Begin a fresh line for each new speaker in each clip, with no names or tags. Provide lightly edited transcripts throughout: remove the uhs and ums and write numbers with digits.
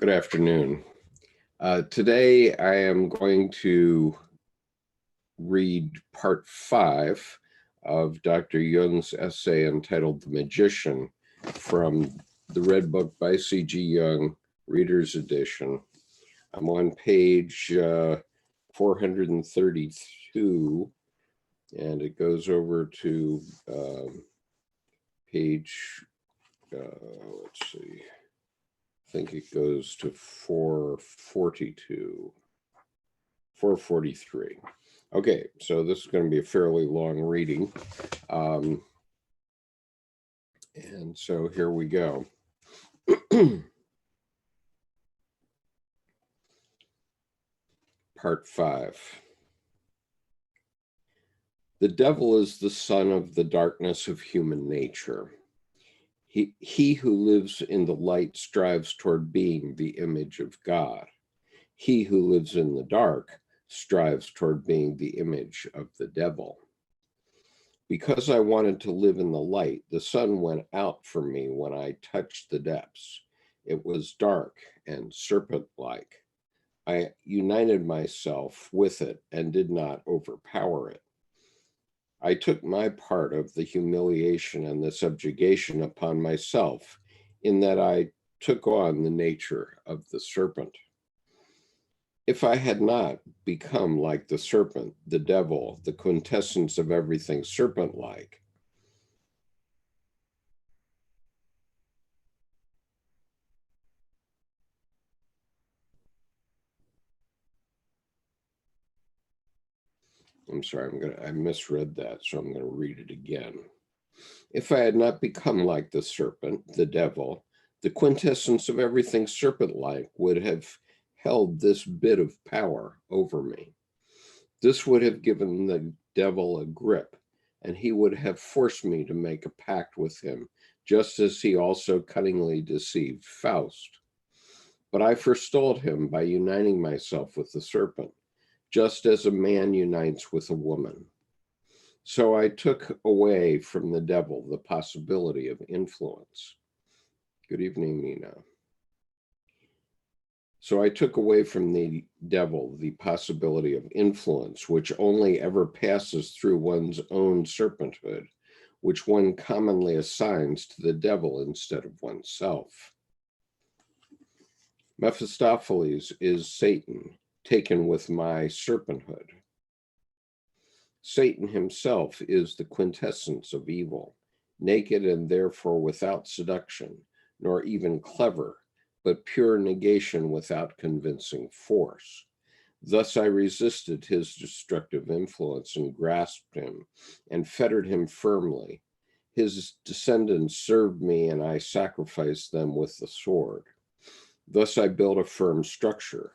Good afternoon. Today I am going to read part 5 of Dr. Jung's essay entitled The Magician from the Red Book by C.G. Jung, Reader's Edition. I'm on page 432, and it goes over to page, let's see. I think it goes to 442, 443. Okay, so this is going to be a fairly long reading. And so here we go. Part 5. The devil is the son of the darkness of human nature. He who lives in the light strives toward being the image of God. He who lives in the dark strives toward being the image of the devil. Because I wanted to live in the light, the sun went out for me when I touched the depths. It was dark and serpent-like. I united myself with it and did not overpower it. I took my part of the humiliation and the subjugation upon myself, in that I took on the nature of the serpent. If I had not become like the serpent, the devil, the quintessence of everything serpent-like, I'm sorry, I misread that, so I'm going to read it again. If I had not become like the serpent, the devil, the quintessence of everything serpent-like would have held this bit of power over me. This would have given the devil a grip, and he would have forced me to make a pact with him, just as he also cunningly deceived Faust. But I forestalled him by uniting myself with the serpent, just as a man unites with a woman. So I took away from the devil the possibility of influence. Good evening, Nina. So I took away from the devil the possibility of influence, which only ever passes through one's own serpenthood, which one commonly assigns to the devil instead of oneself. Mephistopheles is Satan, taken with my serpenthood. Satan himself is the quintessence of evil, naked and therefore without seduction, nor even clever, but pure negation without convincing force. Thus I resisted his destructive influence and grasped him and fettered him firmly. His descendants served me and I sacrificed them with the sword. Thus I built a firm structure.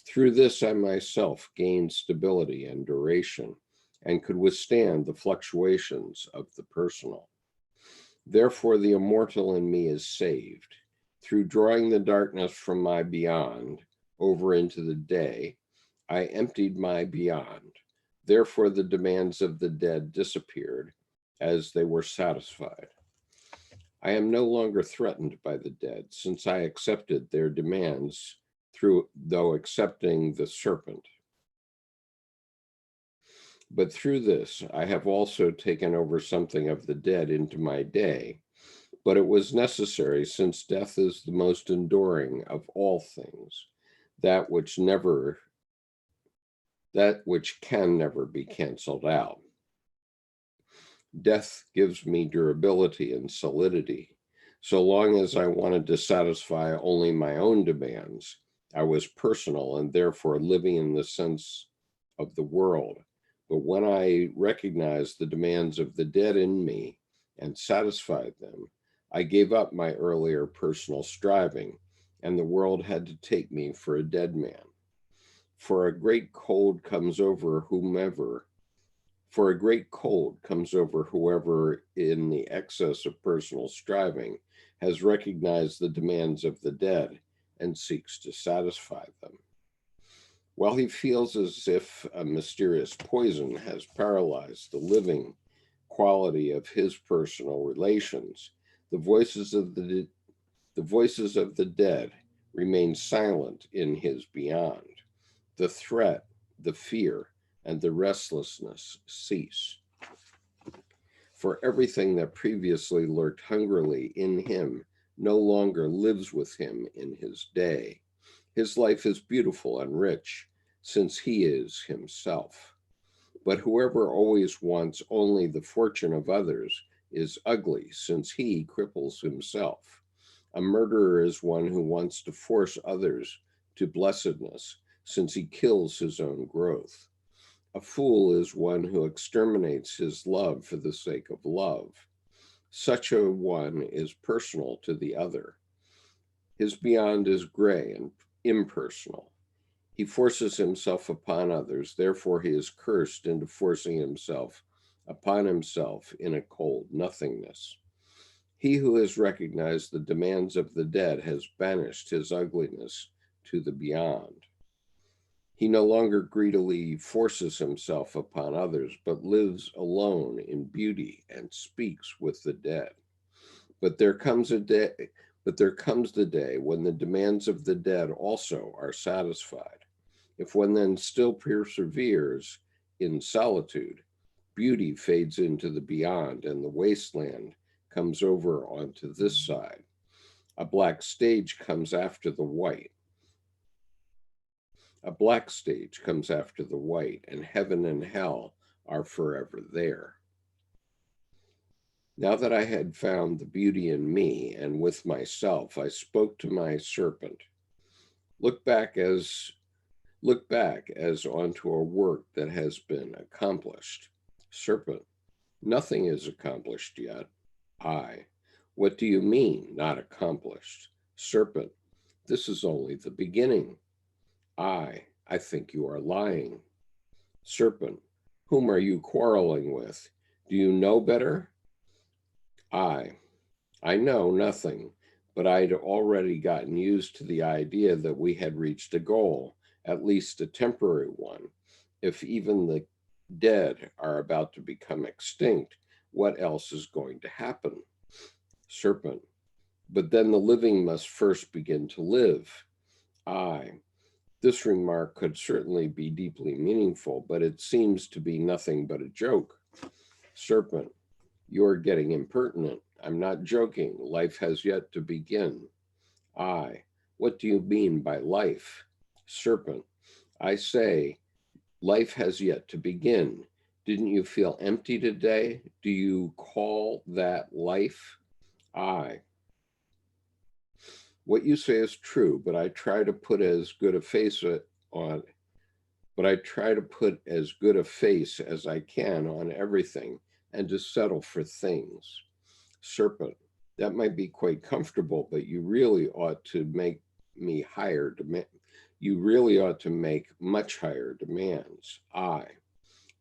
Through this I myself gained stability and duration and could withstand the fluctuations of the personal. Therefore the immortal in me is saved. Through drawing the darkness from my beyond over into the day, I emptied my beyond. Therefore the demands of the dead disappeared as they were satisfied. I am no longer threatened by the dead, since I accepted their demands though accepting the serpent. But through this, I have also taken over something of the dead into my day. But it was necessary, since death is the most enduring of all things, that which can never be canceled out. Death gives me durability and solidity. So long as I wanted to satisfy only my own demands, I was personal and therefore living in the sense of the world. But when I recognized the demands of the dead in me and satisfied them, I gave up my earlier personal striving, and the world had to take me for a dead man. For a great cold comes over whoever, in the excess of personal striving, has recognized the demands of the dead and seeks to satisfy them. While he feels as if a mysterious poison has paralyzed the living quality of his personal relations, the voices of the dead remain silent in his beyond. The threat, the fear, and the restlessness cease. For everything that previously lurked hungrily in him no longer lives with him in his day. His life is beautiful and rich, since he is himself. But whoever always wants only the fortune of others is ugly, since he cripples himself. A murderer is one who wants to force others to blessedness, since he kills his own growth. A fool is one who exterminates his love for the sake of love. Such a one is personal to the other. His beyond is gray and impersonal. He forces himself upon others, therefore he is cursed into forcing himself upon himself in a cold nothingness. He who has recognized the demands of the dead has banished his ugliness to the beyond. He no longer greedily forces himself upon others, but lives alone in beauty and speaks with the dead. But there comes the day when the demands of the dead also are satisfied. If one then still perseveres in solitude, beauty fades into the beyond, and the wasteland comes over onto this side. A black stage comes after the white. A black stage comes after the white, and heaven and hell are forever there. Now that I had found the beauty in me and with myself, I spoke to my serpent. Look back as onto a work that has been accomplished. Serpent, nothing is accomplished yet. I, what do you mean, not accomplished? Serpent, this is only the beginning. I think you are lying. Serpent, whom are you quarreling with? Do you know better? I know nothing, but I'd already gotten used to the idea that we had reached a goal, at least a temporary one. If even the dead are about to become extinct, what else is going to happen? Serpent, but then the living must first begin to live. This remark could certainly be deeply meaningful, but it seems to be nothing but a joke. Serpent, you're getting impertinent. I'm not joking. Life has yet to begin. What do you mean by life? Serpent, I say, life has yet to begin. Didn't you feel empty today? Do you call that life? What you say is true, but I try to put as good a face on as I can on everything and to settle for things. Serpent, that might be quite comfortable, but you really ought to make much higher demands.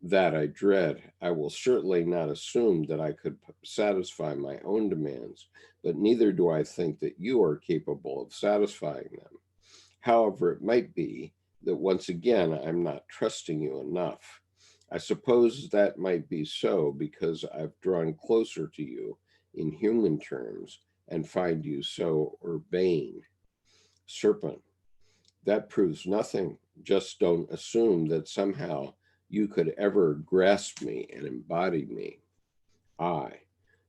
That I dread. I will certainly not assume that I could satisfy my own demands, but neither do I think that you are capable of satisfying them. However, it might be that once again I'm not trusting you enough. I suppose that might be so because I've drawn closer to you in human terms and find you so urbane. Serpent, that proves nothing. Just don't assume that somehow you could ever grasp me and embody me.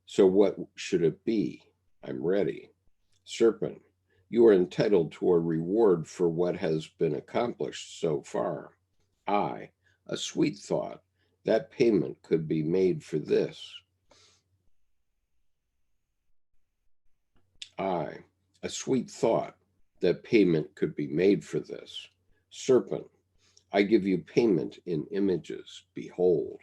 So what should it be? I'm ready. Serpent, you are entitled to a reward for what has been accomplished so far. A sweet thought. That payment could be made for this. A sweet thought. That payment could be made for this. Serpent, I give you payment in images. Behold.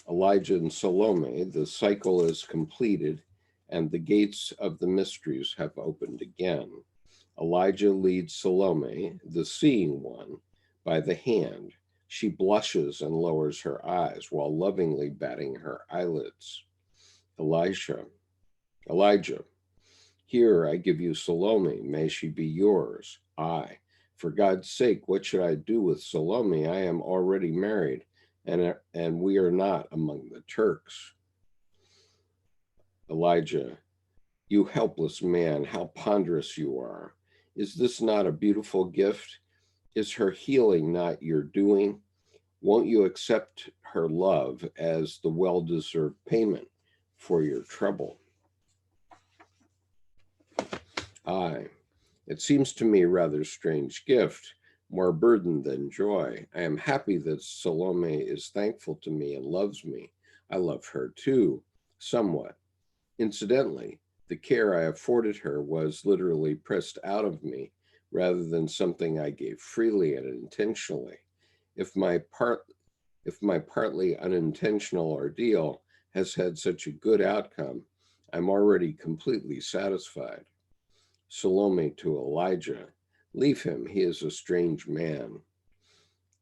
Elijah and Salome, the cycle is completed, and the gates of the mysteries have opened again. Elijah leads Salome, the seeing one, by the hand. She blushes and lowers her eyes while lovingly batting her eyelids. Elijah, here I give you Salome, may she be yours. For God's sake, what should I do with Salome? I am already married, and we are not among the Turks. Elijah, You helpless man, how ponderous you are. Is this not a beautiful gift? Is her healing not your doing? Won't you accept her love as the well-deserved payment for your trouble? Aye, it seems to me a rather strange gift, more burden than joy. I am happy that Salome is thankful to me and loves me. I love her too, somewhat. Incidentally, the care I afforded her was literally pressed out of me rather than something I gave freely and intentionally. If my part if my partly unintentional ordeal has had such a good outcome, I'm already completely satisfied. Salome to Elijah, leave him, he is a strange man.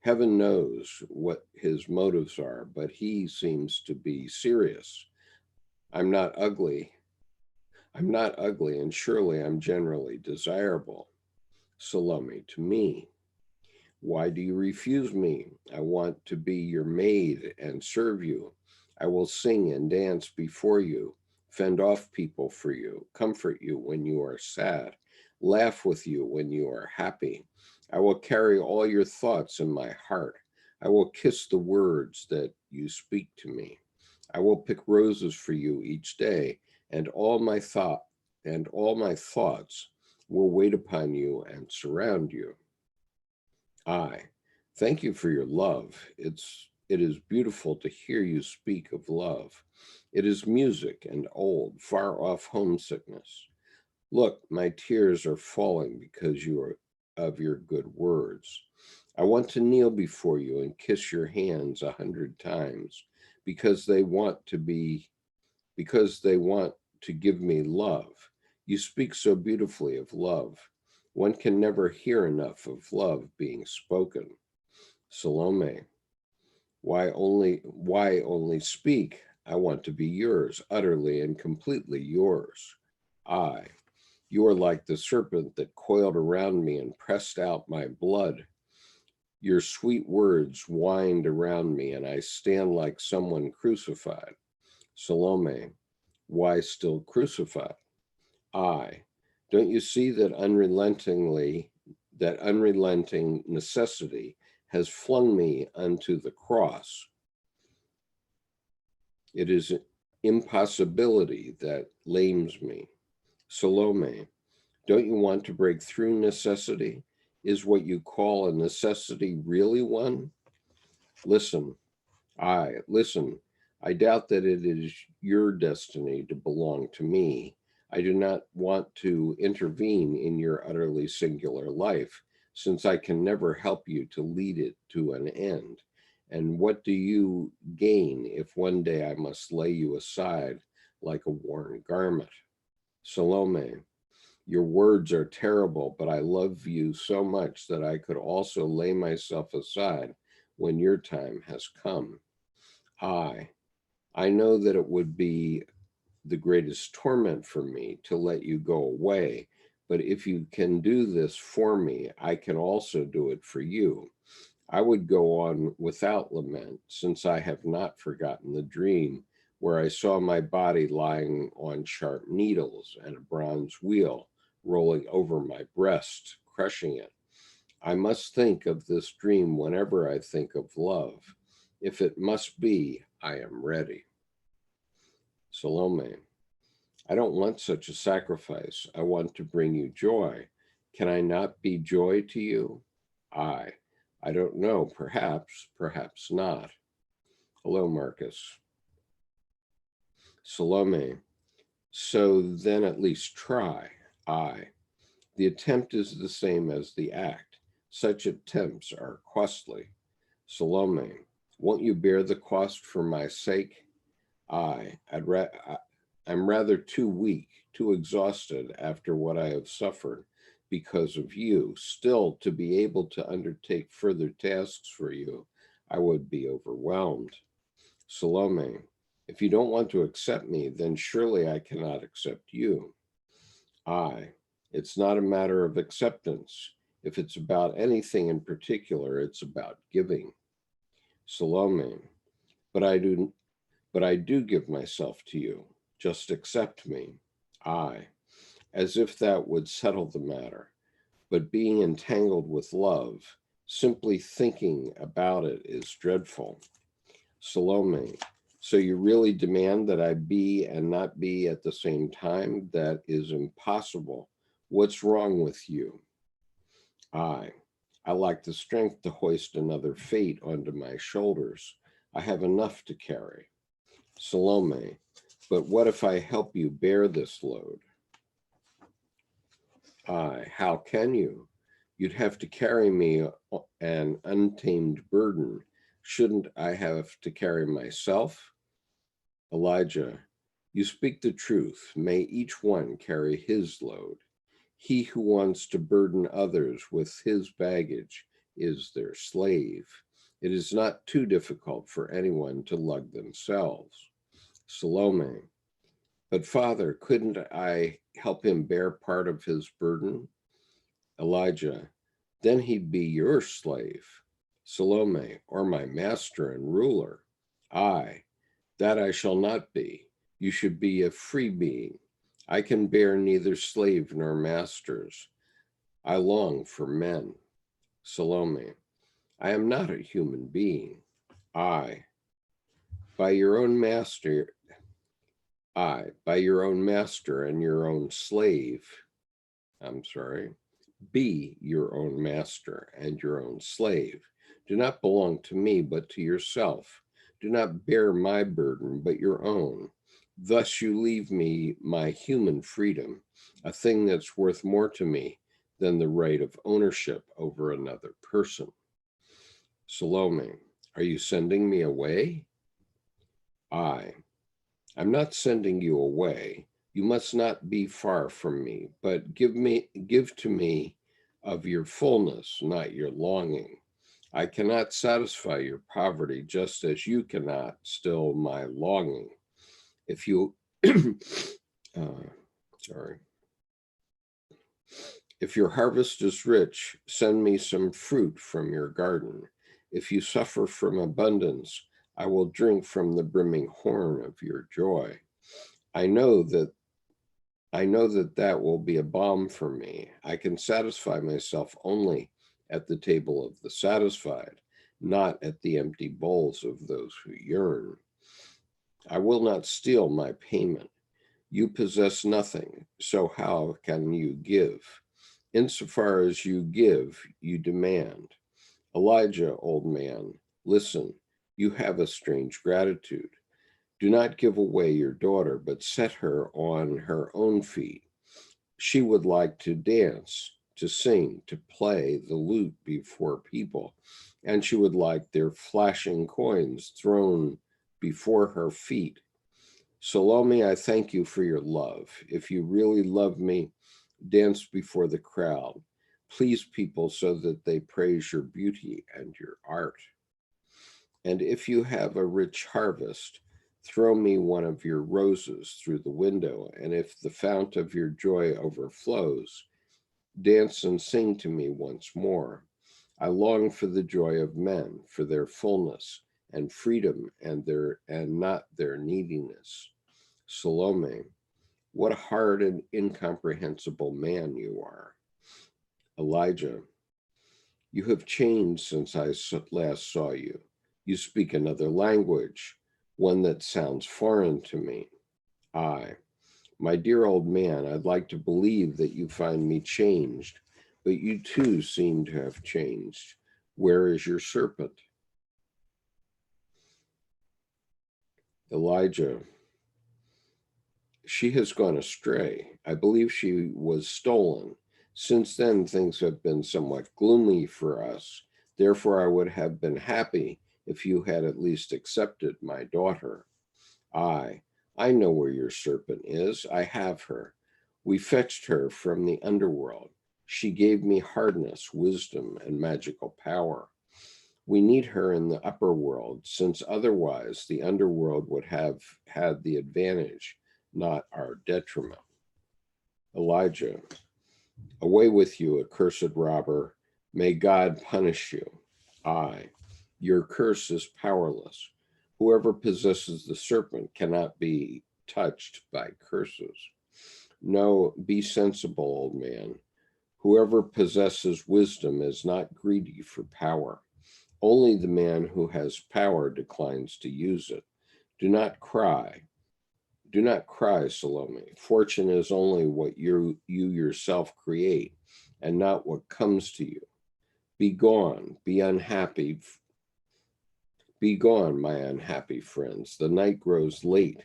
Heaven knows what his motives are, but he seems to be serious. I'm not ugly. I'm not ugly, and surely I'm generally desirable. Salome to me, why do you refuse me? I want to be your maid and serve you. I will sing and dance before you, fend off people for you, comfort you when you are sad, laugh with you when you are happy. I will carry all your thoughts in my heart. I will kiss the words that you speak to me. I will pick roses for you each day, and all my thoughts will wait upon you and surround you. I thank you for your love. It is beautiful to hear you speak of love. It is music and old, far off homesickness. Look, my tears are falling because you are of your good words. I want to kneel before you and kiss your hands 100 times because they want to give me love. You speak so beautifully of love. One can never hear enough of love being spoken. Salome, why only speak? I want to be yours, utterly and completely yours. I, you are like the serpent that coiled around me and pressed out my blood. Your sweet words wind around me, and I stand like someone crucified. Salome, why still crucified? I, don't you see that unrelenting necessity has flung me unto the cross? It is impossibility that lames me. Salome, don't you want to break through necessity? Is what you call a necessity really one? Listen, listen. I doubt that it is your destiny to belong to me. I do not want to intervene in your utterly singular life, since I can never help you to lead it to an end. And what do you gain if one day I must lay you aside like a worn garment? Salome, your words are terrible, but I love you so much that I could also lay myself aside when your time has come. I know that it would be the greatest torment for me to let you go away, but if you can do this for me, I can also do it for you. I would go on without lament, since I have not forgotten the dream where I saw my body lying on sharp needles and a bronze wheel rolling over my breast, crushing it. I must think of this dream whenever I think of love. If it must be, I am ready. Salome, I don't want such a sacrifice. I want to bring you joy. Can I not be joy to you? I don't know. Perhaps not. Hello, Marcus. Salome, so then at least try. The attempt is the same as the act. Such attempts are costly. Salome, won't you bear the cost for my sake? I'm rather too weak, too exhausted after what I have suffered because of you. Still, to be able to undertake further tasks for you, I would be overwhelmed. Salome, if you don't want to accept me, then surely I cannot accept you. It's not a matter of acceptance. If it's about anything in particular, it's about giving. Salome, but I do give myself to you. Just accept me. I, as if that would settle the matter. But being entangled with love, simply thinking about it is dreadful. Salome, so you really demand that I be and not be at the same time? That is impossible. What's wrong with you? I, I lack the strength to hoist another fate onto my shoulders. I have enough to carry. Salome, but what if I help you bear this load? How can you? You'd have to carry me an untamed burden. Shouldn't I have to carry myself? Elijah, you speak the truth. May each one carry his load. He who wants to burden others with his baggage is their slave. It is not too difficult for anyone to lug themselves. Salome, but Father, couldn't I help him bear part of his burden? Elijah, then he'd be your slave. Salome, or my master and ruler. I, that I shall not be. You should be a free being. I can bear neither slave nor masters. I long for men. Salome, I am not a human being. I, by your own master, by your own master and your own slave, be your own master and your own slave. Do not belong to me, but to yourself. Do not bear my burden, but your own. Thus you leave me my human freedom, a thing that's worth more to me than the right of ownership over another person. Salome, are you sending me away? I'm not sending you away. You must not be far from me, but give to me of your fullness, not your longing. I cannot satisfy your poverty, just as you cannot still my longing. If you, if your harvest is rich, send me some fruit from your garden. If you suffer from abundance, I will drink from the brimming horn of your joy. I know that that will be a balm for me. I can satisfy myself only at the table of the satisfied, not at the empty bowls of those who yearn. I will not steal my payment. You possess nothing, so how can you give? Insofar as you give, you demand. Elijah, old man, listen, you have a strange gratitude. Do not give away your daughter, but set her on her own feet. She would like to dance, to sing, to play the lute before people, and she would like their flashing coins thrown before her feet. Salome, I thank you for your love. If you really love me, dance before the crowd. Please people so that they praise your beauty and your art. And if you have a rich harvest, throw me one of your roses through the window, and if the fount of your joy overflows, dance and sing to me once more. I long for the joy of men, for their fullness and freedom and not their neediness. Salome, what a hard and incomprehensible man you are. Elijah, you have changed since I last saw you. You speak another language, one that sounds foreign to me. My dear old man, I'd like to believe that you find me changed, but you too seem to have changed. Where is your serpent? Elijah, she has gone astray. I believe she was stolen. Since then, things have been somewhat gloomy for us. Therefore, I would have been happy if you had at least accepted my daughter. I know where your serpent is. I have her. We fetched her from the underworld. She gave me hardness, wisdom, and magical power. We need her in the upper world, since otherwise the underworld would have had the advantage, not our detriment. Elijah, away with you, accursed robber. May God punish you. Your curse is powerless. Whoever possesses the serpent cannot be touched by curses. No, be sensible, old man. Whoever possesses wisdom is not greedy for power. Only the man who has power declines to use it. Do not cry. Do not cry, Salome. Fortune is only what you yourself create, and not what comes to you. Be gone, be unhappy. Be gone, my unhappy friends. The night grows late.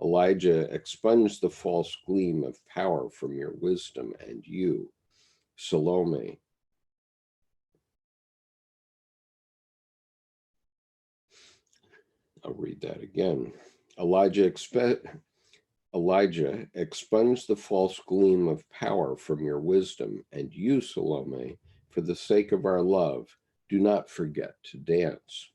Elijah, expunge the false gleam of power from your wisdom, and you, Salome. I'll read that again. Elijah, expunge the false gleam of power from your wisdom, and you, Salome, for the sake of our love, do not forget to dance.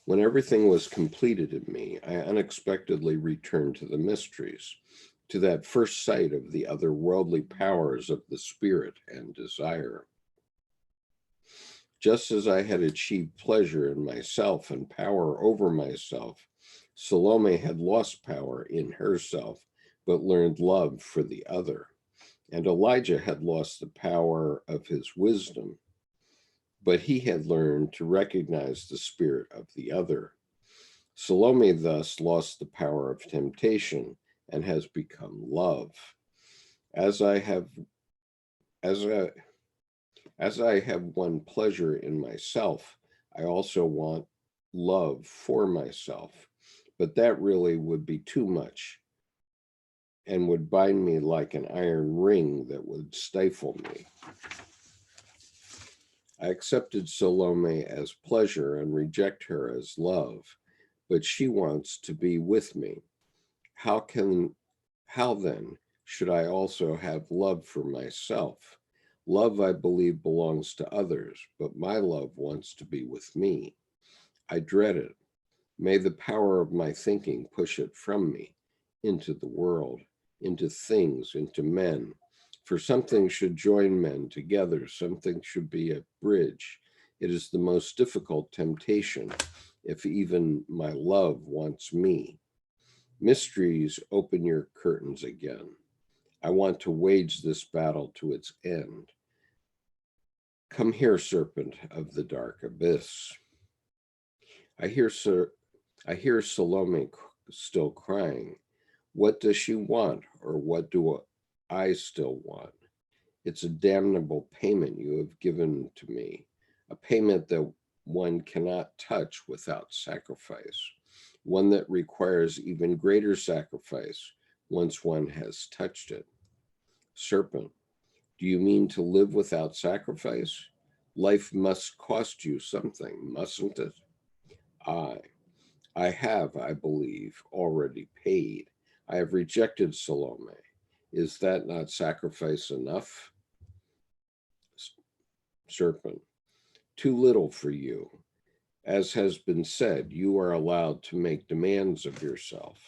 When everything was completed in me, I unexpectedly returned to the mysteries, to that first sight of the otherworldly powers of the spirit and desire. Just as I had achieved pleasure in myself and power over myself, Salome had lost power in herself, but learned love for the other. And Elijah had lost the power of his wisdom, but he had learned to recognize the spirit of the other. Salome thus lost the power of temptation and has become love. As I have won pleasure in myself, I also want love for myself. But that really would be too much and would bind me like an iron ring that would stifle me. I accepted Salome as pleasure and reject her as love, but she wants to be with me. How then should I also have love for myself? Love, I believe, belongs to others, but my love wants to be with me. I dread it. May the power of my thinking push it from me into the world, into things, into men. For something should join men together, something should be a bridge. It is the most difficult temptation, if even my love wants me. Mysteries, open your curtains again. I want to wage this battle to its end. Come here, serpent of the dark abyss. I hear Salome still crying. What does she want, or what do I still want? It's a damnable payment you have given to me, a payment that one cannot touch without sacrifice, one that requires even greater sacrifice once one has touched it. Serpent, do you mean to live without sacrifice? Life must cost you something, mustn't it? I have, I believe, already paid. I have rejected Salome. Is that not sacrifice enough? Serpent, too little for you. As has been said, you are allowed to make demands of yourself.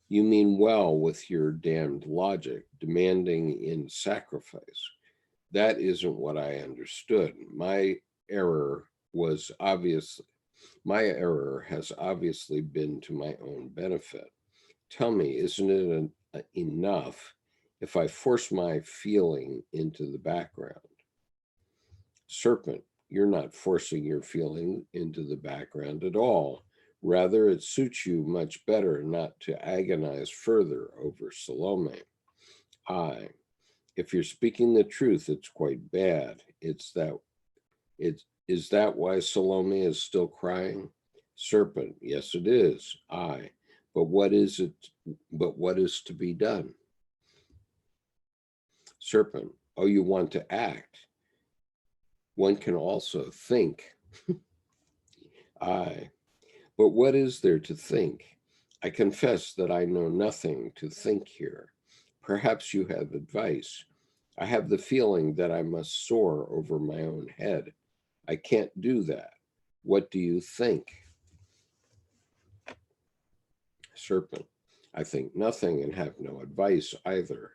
You mean well with your damned logic, demanding in sacrifice. That isn't what I understood. My error has obviously been to my own benefit. Tell me, isn't it enough if I force my feeling into the background? Serpent, you're not forcing your feeling into the background at all. Rather, it suits you much better not to agonize further over Salome. If you're speaking the truth, it's quite bad. Is that why Salome is still crying? Serpent, yes, it is. But what is it? But what is to be done? Serpent, oh, you want to act. One can also think. But what is there to think? I confess that I know nothing to think here. Perhaps you have advice. I have the feeling that I must soar over my own head. I can't do that. What do you think? Serpent, I think nothing and have no advice either.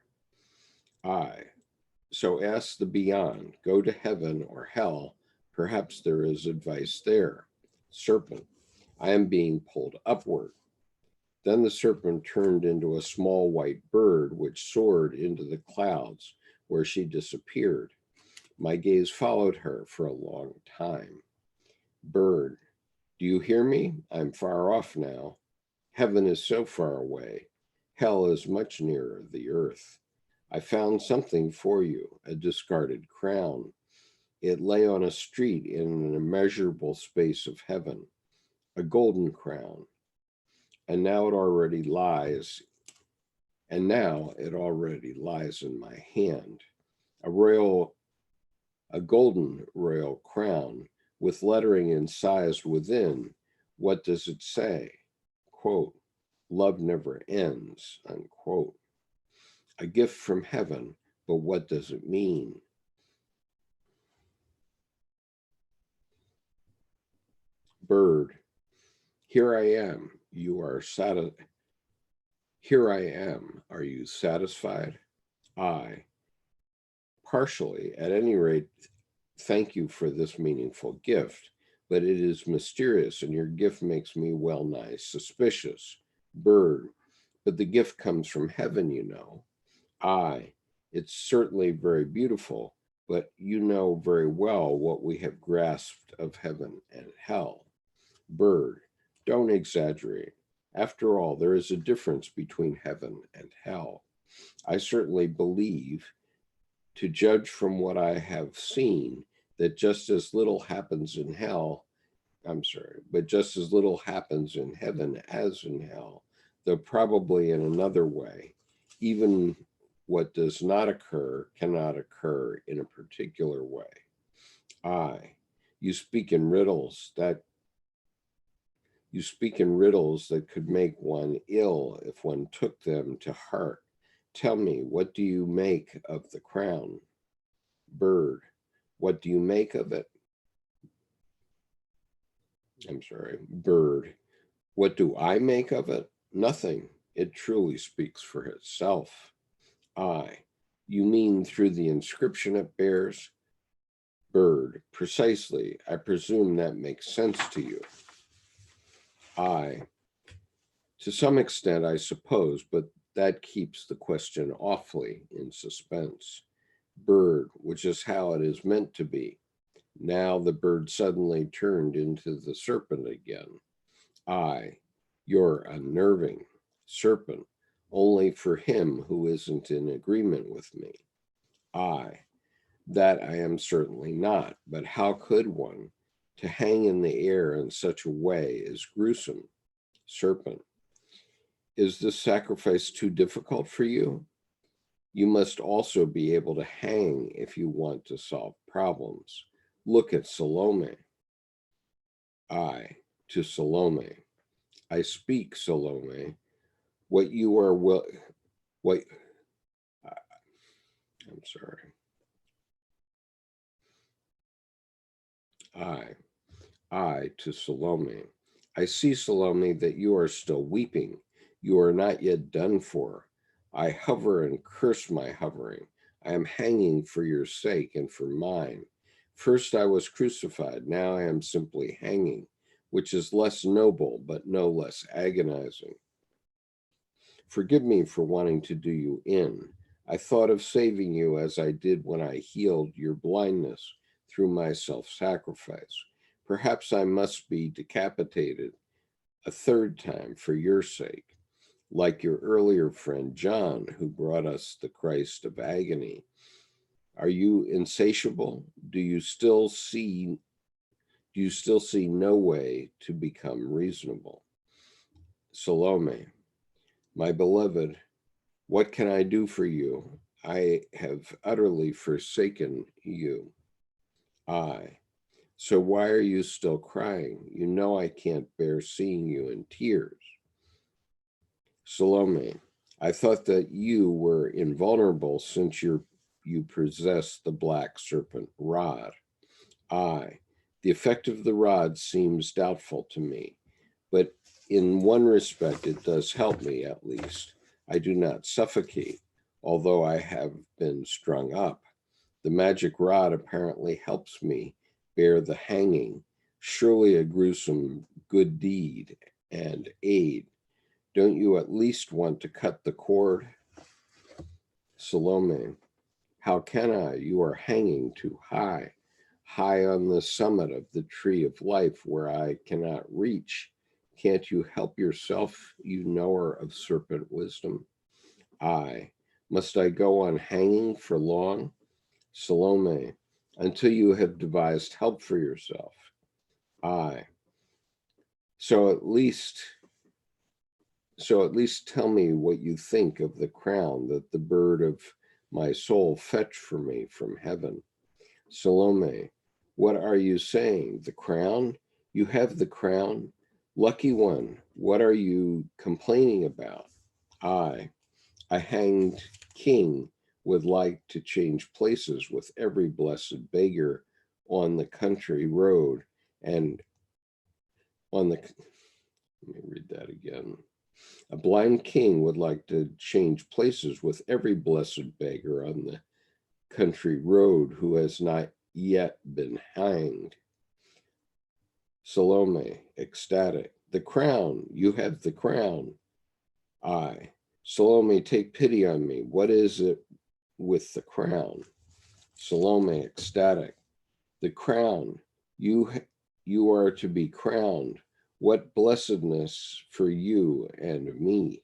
So ask the beyond, go to heaven or hell. Perhaps there is advice there. Serpent, I am being pulled upward. Then the serpent turned into a small white bird which soared into the clouds where she disappeared. My gaze followed her for a long time. Bird, do you hear me? I'm far off now. Heaven is so far away. Hell is much nearer the earth. I found something for you, a discarded crown. It lay on a street in an immeasurable space of heaven, a golden crown. And now it already lies in my hand, a golden royal crown with lettering incised within. What does it say? Quote, love never ends, unquote. A gift from heaven, but what does it mean? Bird, here I am. Here I am. Are you satisfied? I, partially, at any rate, thank you for this meaningful gift, but it is mysterious and your gift makes me well nigh suspicious. Bird, but the gift comes from heaven, you know. I, it's certainly very beautiful, but you know very well what we have grasped of heaven and hell. Bird, don't exaggerate. After all, there is a difference between heaven and hell. I certainly believe, to judge from what I have seen, that just as little happens in just as little happens in heaven as in hell, though probably in another way. Even what does not occur cannot occur in a particular way. You speak in riddles that could make one ill if one took them to heart. Tell me, what do you make of the crown? Bird, what do you make of it? Bird, what do I make of it? Nothing. It truly speaks for itself. You mean through the inscription it bears? Bird, precisely. I presume that makes sense to you. To some extent, I suppose, but that keeps the question awfully in suspense. Bird, which is how it is meant to be. Now the bird suddenly turned into the serpent again. You're unnerving. Serpent, only for him who isn't in agreement with me. That I am certainly not, but how could one? To hang in the air in such a way is gruesome. Serpent, is this sacrifice too difficult for you? You must also be able to hang if you want to solve problems. Look at Salome. To Salome, I speak, Salome. What you are I'm sorry. I to Salome. I see, Salome, that you are still weeping. You are not yet done for. I hover and curse my hovering. I am hanging for your sake and for mine. First I was crucified, now I am simply hanging, which is less noble, but no less agonizing. Forgive me for wanting to do you in. I thought of saving you as I did when I healed your blindness through my self-sacrifice. Perhaps I must be decapitated a third time for your sake, like your earlier friend John, who brought us the Christ of agony. Are you insatiable? Do you still see no way to become reasonable? Salome, my beloved, what can I do for you? I have utterly forsaken you. So why are you still crying? You know I can't bear seeing you in tears. Salome, I thought that you were invulnerable since you possess the black serpent rod. The effect of the rod seems doubtful to me, but in one respect it does help me at least. I do not suffocate, although I have been strung up. The magic rod apparently helps me bear the hanging, surely a gruesome good deed and aid. Don't you at least want to cut the cord? Salome, how can I? You are hanging too high, high on the summit of the tree of life where I cannot reach. Can't you help yourself, you knower of serpent wisdom? I, must I go on hanging for long? Salome, until you have devised help for yourself. I, so at least tell me what you think of the crown that the bird of my soul fetched for me from heaven. Salome, what are you saying? The crown? You have the crown? Lucky one, what are you complaining about? I, a hanged king, would like to change places with every blessed beggar on the country road and on the, let me read that again. A blind king would like to change places with every blessed beggar on the country road who has not yet been hanged. Salome, ecstatic, the crown, you have the crown. I, Salome, take pity on me. What is it with the crown? Salome, ecstatic, the crown, you are to be crowned. What blessedness for you and me.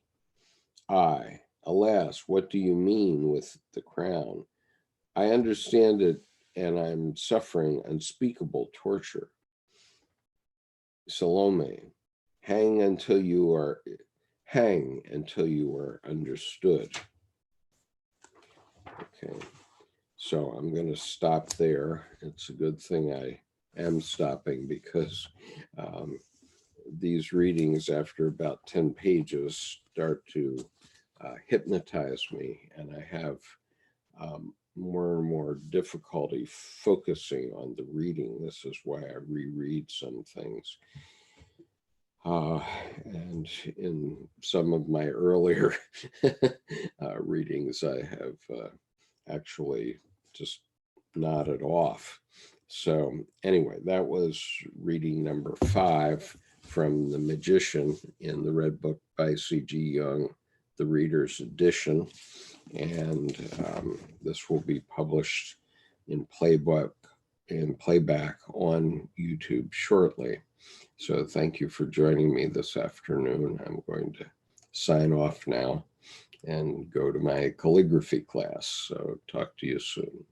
I, alas, what do you mean with the crown? I understand it, and I'm suffering unspeakable torture. Salome, hang until you are understood. Okay, so I'm going to stop there. It's a good thing I am stopping because these readings, after about 10 pages, start to hypnotize me, and I have more and more difficulty focusing on the reading. This is why I reread some things. And in some of my earlier readings, I have actually just nodded off. So anyway, that was reading number 5 from The Magician in the Red Book by C.G. Jung, the Reader's Edition. And this will be published in playback on YouTube shortly. So thank you for joining me this afternoon. I'm going to sign off now and go to my calligraphy class. So talk to you soon.